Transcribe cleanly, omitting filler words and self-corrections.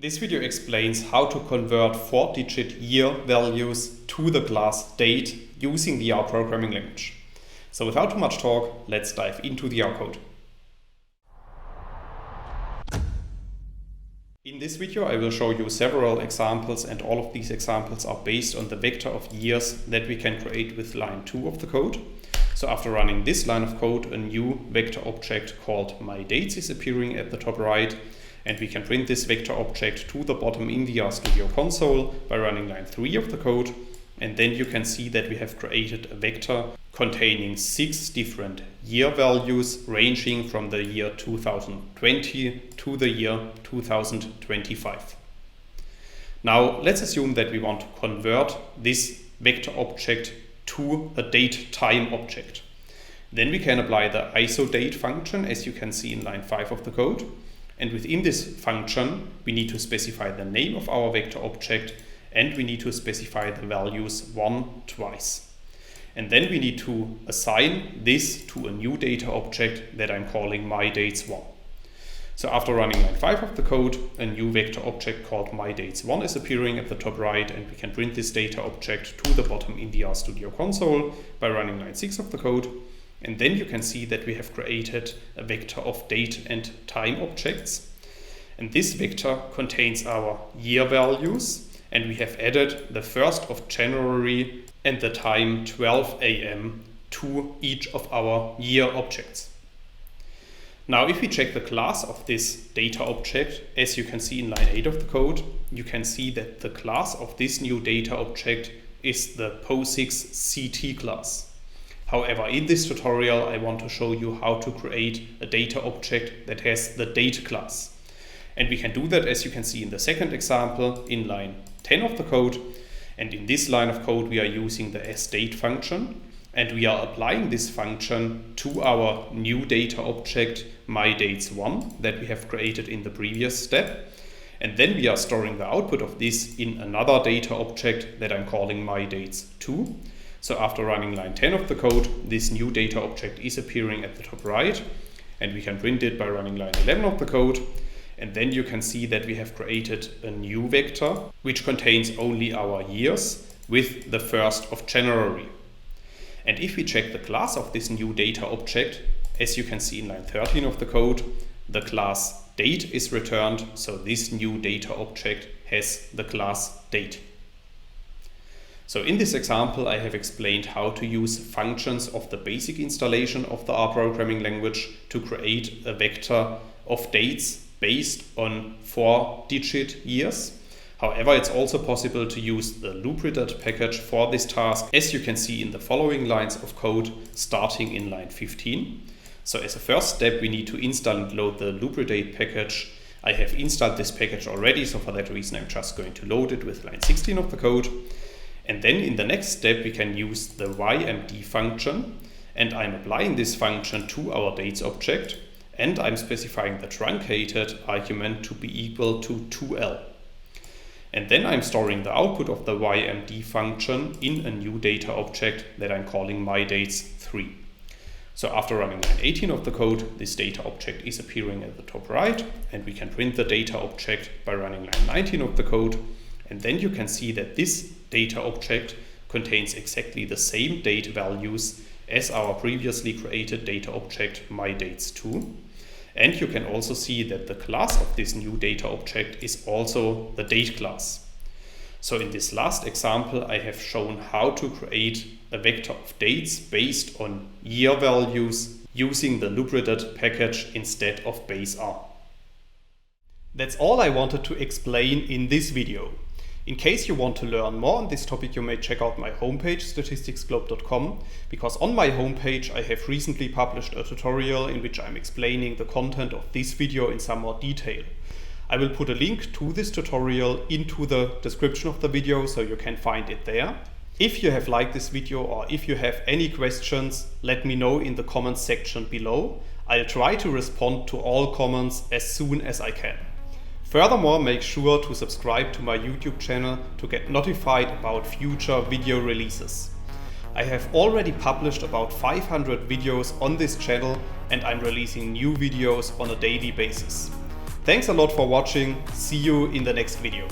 This video explains how to convert 4-digit year values to the class date using the R programming language. So without too much talk, let's dive into the R code. In this video I will show you several examples, and all of these examples are based on the vector of years that we can create with line 2 of the code. So after running this line of code, a new vector object called myDates is appearing at the top right, and we can print this vector object to the bottom in the RStudio console by running line 3 of the code. And then you can see that we have created a vector containing 6 different year values ranging from the year 2020 to the year 2025. Now let's assume that we want to convert this vector object to a date time object. Then we can apply the ISOdate function, as you can see in line 5 of the code. And within this function, we need to specify the name of our vector object, and we need to specify the values 1 twice. And then we need to assign this to a new data object that I'm calling myDates1. So after running line 5 of the code, a new vector object called myDates1 is appearing at the top right, and we can print this data object to the bottom in the RStudio console by running line 6 of the code. And then you can see that we have created a vector of date and time objects. And this vector contains our year values, and we have added the 1st of January and the time 12 AM to each of our year objects. Now if we check the class of this data object, as you can see in line 8 of the code, you can see that the class of this new data object is the POSIX CT class. However, in this tutorial I want to show you how to create a data object that has the date class. And we can do that, as you can see in the second example, in line 10 of the code. And in this line of code we are using the as.Date function, and we are applying this function to our new data object myDates1 that we have created in the previous step. And then we are storing the output of this in another data object that I'm calling myDates2. So after running line 10 of the code, this new data object is appearing at the top right, and we can print it by running line 11 of the code. And then you can see that we have created a new vector which contains only our years with the 1st of January. And if we check the class of this new data object, as you can see in line 13 of the code, the class date is returned, so this new data object has the class date. So in this example I have explained how to use functions of the basic installation of the R programming language to create a vector of dates based on 4-digit years. However, it's also possible to use the lubridate package for this task, as you can see in the following lines of code starting in line 15. So as a first step we need to install and load the lubridate package. I have installed this package already, so for that reason I'm just going to load it with line 16 of the code. And then in the next step we can use the ymd function, and I'm applying this function to our dates object, and I'm specifying the truncated argument to be equal to 2L. And then I'm storing the output of the ymd function in a new data object that I'm calling myDates3. So after running line 18 of the code, this data object is appearing at the top right, and we can print the data object by running line 19 of the code. And then you can see that this data object contains exactly the same date values as our previously created data object myDates2. And you can also see that the class of this new data object is also the date class. So in this last example I have shown how to create a vector of dates based on year values using the lubridate package instead of base R. That's all I wanted to explain in this video. In case you want to learn more on this topic, you may check out my homepage statisticsglobe.com, because on my homepage I have recently published a tutorial in which I'm explaining the content of this video in some more detail. I will put a link to this tutorial into the description of the video so you can find it there. If you have liked this video, or if you have any questions, let me know in the comments section below. I'll try to respond to all comments as soon as I can. Furthermore, make sure to subscribe to my YouTube channel to get notified about future video releases. I have already published about 500 videos on this channel, and I'm releasing new videos on a daily basis. Thanks a lot for watching. See you in the next video.